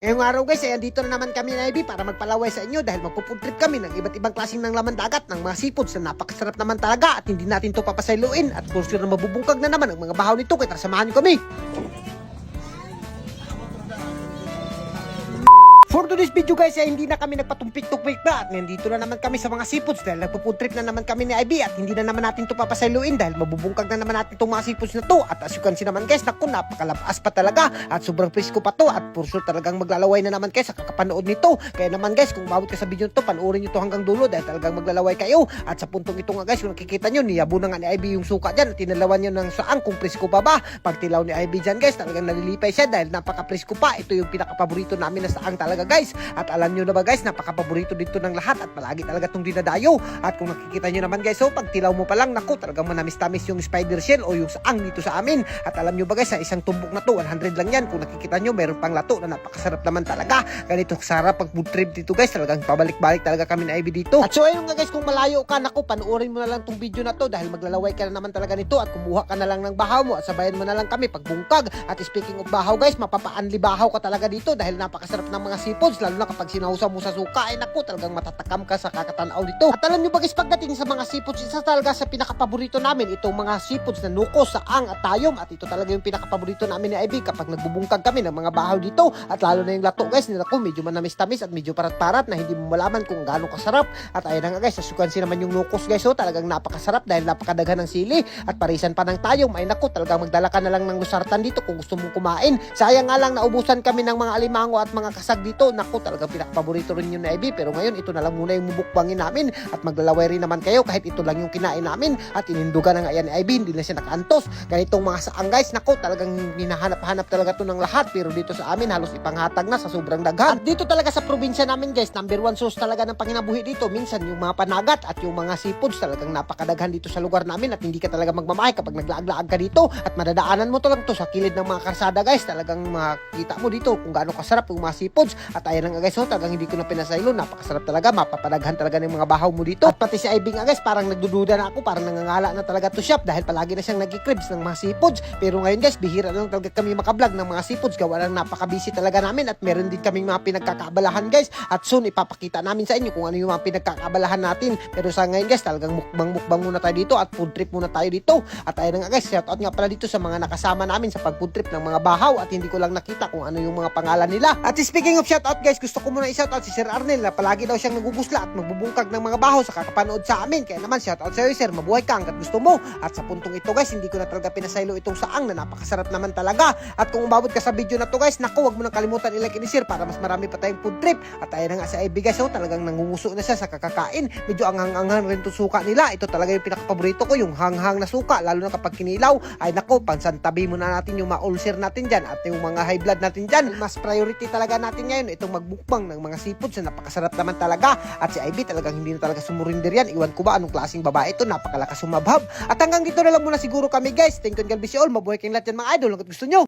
Ngayong araw guys, ay andito na naman kami na IB para magpalaway sa inyo dahil magpufood trip kami ng iba't ibang klaseng ng laman dagat ng mga seafoods na napakasarap naman talaga at hindi natin to papasailuin at for sure na mabubungkag na naman ang mga bahaw nito kaya tara samahan niyo kami. For today's video guys ay hindi na kami nagpatumpik-tumpik na at nandito na naman kami sa mga seafoods dahil nagpo-food trip na naman kami ni IB at hindi na naman natin to papasailuin dahil mabubungkag na naman natin itong mga seafoods na to at as you can see naman guys, naku napakalabas pa talaga at sobrang presko pa to at for sure talagang maglalaway na naman guys sa kakapanood nito. Kaya naman guys, kung umabot ka sa video nito, panoorin nyo to hanggang dulo dahil talagang maglalaway kayo at sa puntong ito nga guys, kung nakikita nyo, niyabo na nga ni IB yung suka dyan at tinalawan nyo ng saang kung presko pa ba. Pag tilaw ni IB dyan guys, talagang nalilipay siya dahil napaka-presko pa. Ito yung pinaka-paborito namin na saang talaga guys. At alam nyo na ba guys, napaka-paborito dito ng lahat at palagi talaga itong dinadayo. At kung nakikita nyo naman guys, so pag tilaw mo pa lang, naku, talagang manamis-tamis yung spider shell o yung saang dito sa amin. At alam nyo ba guys, sa isang tumbok na to, 100 lang yan. Kung nakikita nyo, meron pang lato na napakasarap naman talaga. Ganito sarap pag food trip dito guys, talagang pabalik-balik talaga kami na IB dito. At so ayun nga guys, kung malayo ka, naku, panoorin mo na lang tong video na to dahil maglalaway ka na naman talaga nito at kumuha ka na lang ng bahaw mo at sabayan mo na lang kami pagbungkag. At speaking of bahaw guys, mapapaanli bahaw ka talaga dito dahil napakasarap ng mga seafoods, lalo na kapag sinausaw mo sa suka, ay naku, talagang matatakam ka sa kakatanaw dito. At alam nyo ba guys, pagdating sa mga seafoods, isa talaga sa pinakapaborito namin itong mga seafoods na nuko, saang at tayom. At ito talaga yung pinakapaborito namin ni IB kapag nagbubungkag kami ng mga bahaw dito. At lalo na yung lato guys, nila ko medyo manamis-tamis at medyo parat-parat na hindi mo malaman kung gaano kasarap. At ayun na nga guys, asukan naman yung nukos guys, so talagang napakasarap dahil napakadaghan ng sili at parisan pa ng tayom. Ay naku, talagang magdala ka na lang ng lusartan dito kung gusto mong kumain. Sayang nga lang naubusan kami ng mga alimango at mga kasag dito. Naku, talagang pinakapaborito rin yun na IB, pero ngayon ito na lang muna yung mubukbangin namin at maglalaway rin naman kayo kahit ito lang yung kinain namin at inindugan na nga yan ni IB, hindi na siya nakaantos. Ganitong mga saang guys, naku, talagang hinahanap-hanap talaga to ng lahat, pero dito sa amin halos ipanghatag na sa sobrang daghan. At dito talaga sa probinsya namin guys, number one source talaga ng panginabuhi dito, minsan yung mga panagat at yung mga seafoods, talagang napakadaghan dito sa lugar namin at hindi ka talaga magmamahay kapag naglaag-laag ka dito at madadaanan mo to lang to sa kilid ng mga karsada guys, talagang makita mo dito kung gaano kasarap yung mga seafoods. At ayan nga guys, so talagang hindi ko na pinasaylo, napakasarap talaga, mapapadaghan talaga ng mga bahaw mo dito. At pati si IB nga guys, parang nagdududa na ako, parang nangangala na talaga to shop dahil palagi na siyang nag-cribs ng mga seafoods. Pero ngayon guys, bihira lang talaga kami makablog ng mga seafoods, gawa lang napaka-busy talaga namin at meron din kaming mga pinagkakaabalahan guys. At soon ipapakita namin sa inyo kung ano yung mga pinagkakaabalahan natin. Pero sa ngayon guys, talagang mukbang muna tayo dito at food trip muna tayo dito. At ayun nga guys, shoutout nga pala dito sa mga nakasama namin sa pag-food trip ng mga bahaw at hindi ko lang nakita kung ano yung mga pangalan nila. At speaking of shoutout guys, gusto ko muna i-shoutout si Sir Arnel na palagi daw siyang nagugusla at magbubungkag ng mga bahaw sa kakapanood sa amin. Kaya naman shoutout sa iyo sir, mabuhay ka hanggat gusto mo. At sa puntong ito guys, hindi ko na talaga pinasaylo itong saang na napakasarap naman talaga. At kung umabot ka sa video na to guys, naku, wag mo nang kalimutan i-like and share para mas marami pa tayong food trip. At ayun na nga sa IB guys, so talagang nangunguso na siya sa kakakain. Medyo anghang-anghang rin itong suka nila. Ito talaga yung pinakapaborito ko, yung hanghang na suka, lalo na kapag kinilaw. Ay naku, pansantabi muna natin yung ma-ulcer natin dyan at yung mga high blood natin dyan. Mas priority talaga natin ngayon itong magbukbang ng mga seafoods na napakasarap naman talaga. At si IB talagang hindi na talaga sumurinder yan. Iwan ko ba anong klaseng babae ito, napakalakas sumabhab. At hanggang dito na lang muna siguro kami guys. Thank you and God bless you all. Mabuhay kayong lahat yan mga idol hanggat gusto nyo.